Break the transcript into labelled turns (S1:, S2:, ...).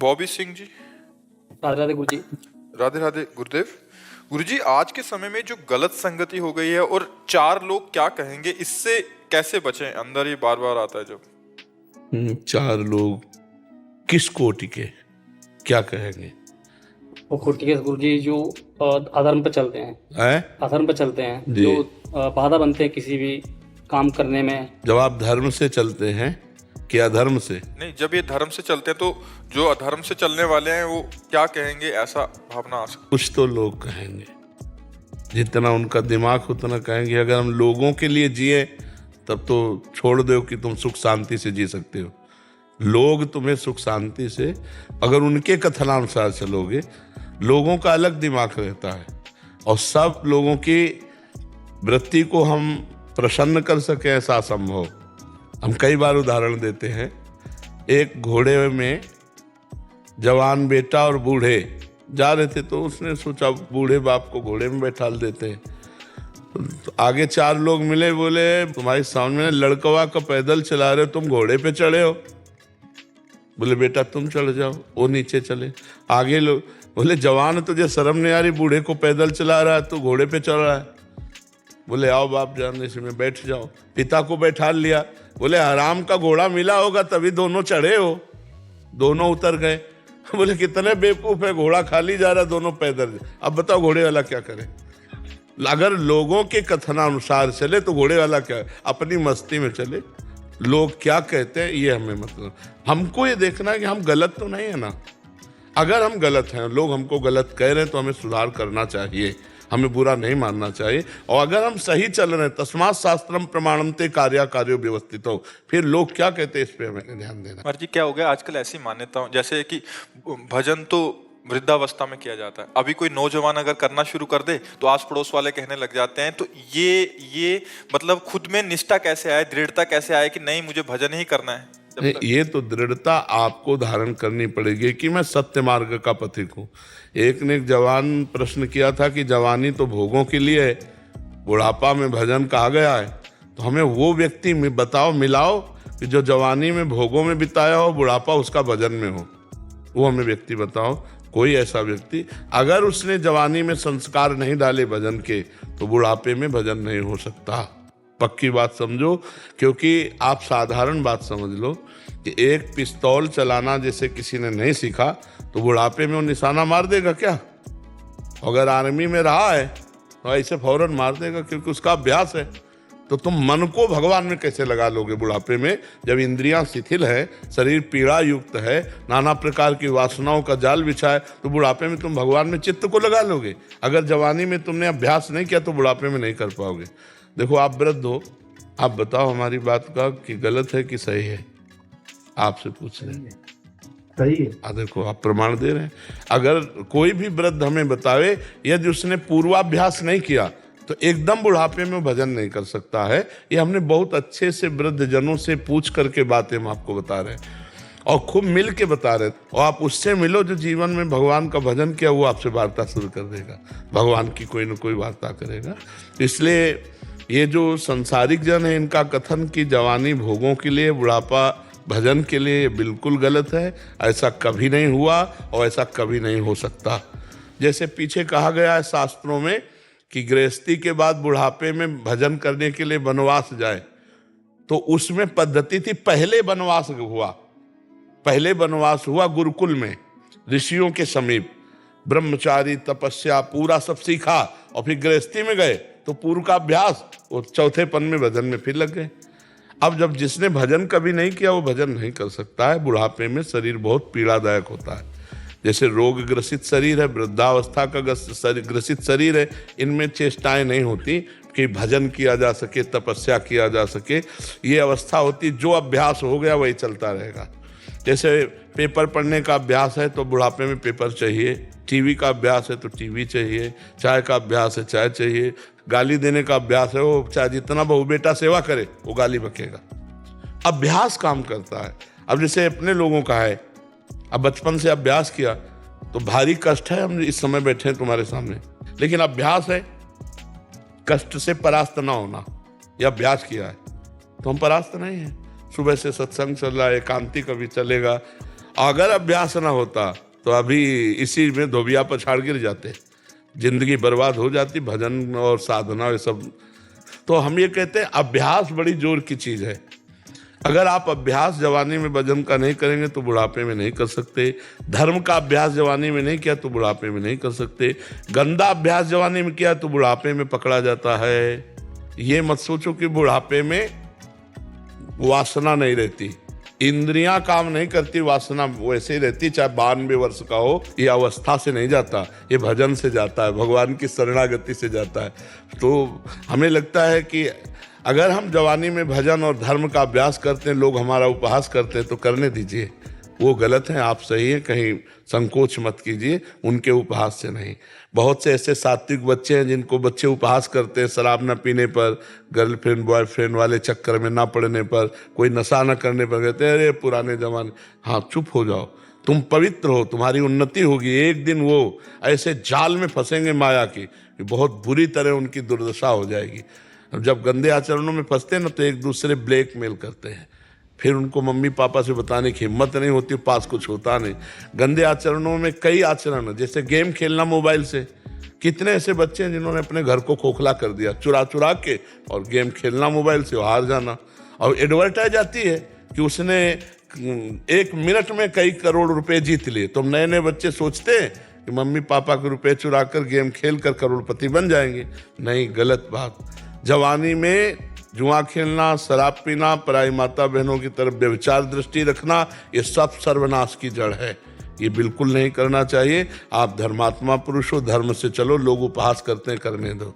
S1: बॉबी सिंह जी।
S2: राधे राधे गुरु जी।
S1: राधे राधे गुरुदेव। गुरुजी, आज के समय में जो गलत संगति हो गई है और चार लोग क्या कहेंगे, इससे कैसे बचें? अंदर ही बार बार आता है जब।
S3: चार लोग किस कोटि के क्या कहेंगे?
S2: वो खुटी के गुरु जी जो अधर्म पे चलते हैं, अधर्म पे चलते हैं,
S3: जी।
S2: जो बाधा बनते हैं किसी भी काम करने में।
S3: जब आप धर्म से चलते हैं कि अधर्म से?
S1: नहीं, जब ये धर्म से चलते हैं तो जो अधर्म से चलने वाले हैं वो क्या कहेंगे, ऐसा भावना आ सकती।
S3: कुछ तो लोग कहेंगे, जितना उनका दिमाग उतना कहेंगे। अगर हम लोगों के लिए जिए तब तो छोड़ दो कि तुम सुख शांति से जी सकते हो। लोग तुम्हें सुख शांति से, अगर उनके कथनानुसार चलोगे, लोगों का अलग दिमाग रहता है और सब लोगों की वृत्ति को हम प्रसन्न कर सके ऐसा असंभव। हम कई बार उदाहरण देते हैं। एक घोड़े में जवान बेटा और बूढ़े जा रहे थे, तो उसने सोचा बूढ़े बाप को घोड़े में बैठा देते हैं। तो आगे चार लोग मिले, बोले तुम्हारे सामने लड़कवा का पैदल चला रहे हो, तुम घोड़े पे चढ़े हो। बोले बेटा तुम चढ़ जाओ, वो नीचे चले। आगे लोग बोले जवान तुझे शर्म नहीं आ रही, बूढ़े को पैदल चला रहा है, तू घोड़े पे चल रहा है। बोले आओ बाप जान इसमें बैठ जाओ। पिता को बैठा लिया। बोले हराम का घोड़ा मिला होगा तभी दोनों चढ़े हो। दोनों उतर गए। बोले कितने बेवकूफ है, घोड़ा खाली जा रहा, दोनों पैदल। अब बताओ घोड़े वाला क्या करे? अगर लोगों के कथनानुसार चले तो घोड़े वाला क्या, अपनी मस्ती में चले। लोग क्या कहते हैं ये हमें मतलब, हमको ये देखना है कि हम गलत तो नहीं है ना। अगर हम गलत हैं, लोग हमको गलत कह रहे हैं, तो हमें सुधार करना चाहिए, हमें बुरा नहीं मानना चाहिए। और अगर हम सही चल रहे हैं, तस्मात् शास्त्रम प्रमाणन्ते कार्यो व्यवस्थितो, फिर लोग क्या कहते हैं इस पे हमें ध्यान देना।
S1: जी क्या हो गया आजकल ऐसी मान्यता, जैसे कि भजन तो वृद्धावस्था में किया जाता है, अभी कोई नौजवान अगर करना शुरू कर दे तो आस पड़ोस वाले कहने लग जाते हैं। तो ये मतलब खुद में निष्ठा कैसे आए, दृढ़ता कैसे आए कि नहीं मुझे भजन ही करना है?
S3: ये तो दृढ़ता आपको धारण करनी पड़ेगी कि मैं सत्य मार्ग का पथिक हूँ। एक ने एक जवान प्रश्न किया था कि जवानी तो भोगों के लिए है, बुढ़ापा में भजन कहा गया है, तो हमें वो व्यक्ति में बताओ, मिलाओ कि जो जवानी में भोगों में बिताया हो, बुढ़ापा उसका भजन में हो। वो हमें व्यक्ति बताओ, कोई ऐसा व्यक्ति। अगर उसने जवानी में संस्कार नहीं डाले भजन के, तो बुढ़ापे में भजन नहीं हो सकता। पक्की बात समझो, क्योंकि आप साधारण बात समझ लो कि एक पिस्तौल चलाना जैसे किसी ने नहीं सीखा तो बुढ़ापे में वो निशाना मार देगा क्या? अगर आर्मी में रहा है तो ऐसे फौरन मार देगा, क्योंकि उसका अभ्यास है। तो तुम मन को भगवान में कैसे लगा लोगे बुढ़ापे में, जब इंद्रियां शिथिल है, शरीर पीड़ा युक्त है, नाना प्रकार की वासनाओं का जाल बिछा है, तो बुढ़ापे में तुम भगवान में चित्त को लगा लोगे। अगर जवानी में तुमने अभ्यास नहीं किया तो बुढ़ापे में नहीं कर पाओगे। देखो आप वृद्ध हो, आप बताओ हमारी बात का कि गलत है कि सही है, आपसे पूछ रहे हैं।
S2: सही है।
S3: देखो आप प्रमाण दे रहे हैं। अगर कोई भी वृद्ध हमें बतावे यदि उसने पूर्वाभ्यास नहीं किया तो एकदम बुढ़ापे में भजन नहीं कर सकता है। ये हमने बहुत अच्छे से वृद्ध जनों से पूछ करके बातें हम आपको बता रहे हैं और खूब मिल के बता रहे हैं। और आप उससे मिलो जो जीवन में भगवान का भजन किया, वो आपसे वार्ता शुरू कर देगा, भगवान की कोई न कोई वार्ता करेगा। इसलिए ये जो संसारिक जन है, इनका कथन कि जवानी भोगों के लिए, बुढ़ापा भजन के लिए, ये बिल्कुल गलत है। ऐसा कभी नहीं हुआ और ऐसा कभी नहीं हो सकता। जैसे पीछे कहा गया है शास्त्रों में कि गृहस्थी के बाद बुढ़ापे में भजन करने के लिए वनवास जाए, तो उसमें पद्धति थी, पहले वनवास हुआ गुरुकुल में, ऋषियों के समीप, ब्रह्मचारी तपस्या पूरा सब सीखा, और फिर गृहस्थी में गए तो पूर्व का अभ्यास, वो चौथे पन में भजन में फिर लग गए। अब जब जिसने भजन कभी नहीं किया वो भजन नहीं कर सकता है। बुढ़ापे में शरीर बहुत पीड़ादायक होता है। जैसे रोग ग्रसित शरीर है, वृद्धावस्था का ग्रसित शरीर है, इनमें चेष्टाएं नहीं होती कि भजन किया जा सके, तपस्या किया जा सके। ये अवस्था होती, जो अभ्यास हो गया वही चलता रहेगा। जैसे पेपर पढ़ने का अभ्यास है तो बुढ़ापे में पेपर चाहिए, टीवी का अभ्यास है तो टीवी चाहिए, चाय का अभ्यास है चाय चाहिए, गाली देने का अभ्यास है, वो चाहे जितना बहू बेटा सेवा करे वो गाली बकेगा। अभ्यास काम करता है। अब जैसे अपने लोगों का है, अब बचपन से अभ्यास किया तो भारी कष्ट है, हम इस समय बैठे हैं तुम्हारे सामने, लेकिन अभ्यास है कष्ट से परास्त ना होना, यह अभ्यास किया है तो हम परास्त नहीं है। सुबह से सत्संग चल रहा है, एकांती कभी चलेगा, अगर अभ्यास ना होता तो अभी इसी में धोबिया पछाड़ गिर जाते, जिंदगी बर्बाद हो जाती। भजन और साधना ये सब, तो हम ये कहते हैं अभ्यास बड़ी जोर की चीज है। अगर आप अभ्यास जवानी में भजन का नहीं करेंगे तो बुढ़ापे में नहीं कर सकते। धर्म का अभ्यास जवानी में नहीं किया तो बुढ़ापे में नहीं कर सकते। गंदा अभ्यास जवानी में किया तो बुढ़ापे में पकड़ा जाता है। ये मत सोचो कि बुढ़ापे में वासना नहीं रहती, इंद्रियां काम नहीं करती, वासना वैसे ही रहती, चाहे 92 वर्ष का हो। ये अवस्था से नहीं जाता, ये भजन से जाता है, भगवान की शरणागति से जाता है। तो हमें लगता है कि अगर हम जवानी में भजन और धर्म का अभ्यास करते हैं, लोग हमारा उपहास करते हैं, तो करने दीजिए, वो गलत है, आप सही हैं, कहीं संकोच मत कीजिए, उनके उपहास से नहीं। बहुत से ऐसे सात्विक बच्चे हैं जिनको बच्चे उपहास करते हैं, शराब न पीने पर, गर्लफ्रेंड बॉयफ्रेंड वाले चक्कर में ना पड़ने पर, कोई नशा न करने पर कहते हैं अरे पुराने जमाने। हाँ, चुप हो जाओ, तुम पवित्र हो, तुम्हारी उन्नति होगी। एक दिन वो ऐसे जाल में फंसेंगे माया की, बहुत बुरी तरह उनकी दुर्दशा हो जाएगी। जब गंदे आचरणों में फंसते हैं ना, तो एक दूसरे ब्लैकमेल करते हैं, फिर उनको मम्मी पापा से बताने की हिम्मत नहीं होती, पास कुछ होता नहीं। गंदे आचरणों में कई आचरण है, जैसे गेम खेलना मोबाइल से। कितने ऐसे बच्चे हैं जिन्होंने अपने घर को खोखला कर दिया, चुरा चुरा के, और गेम खेलना मोबाइल से, हार जाना। और एडवर्टाइज आती है कि उसने 1 मिनट में कई करोड़ रुपए जीत लिए। तो नए नए बच्चे सोचते हैं कि मम्मी पापा के रुपए चुरा कर गेम खेल कर करोड़पति बन जाएंगे। नहीं, गलत बात। जवानी में जुआ खेलना, शराब पीना, पराई माता बहनों की तरफ व्यभिचार दृष्टि रखना, ये सब सर्वनाश की जड़ है। ये बिल्कुल नहीं करना चाहिए। आप धर्मात्मा पुरुष हो, धर्म से चलो, लोग उपहास करते हैं, करने दो।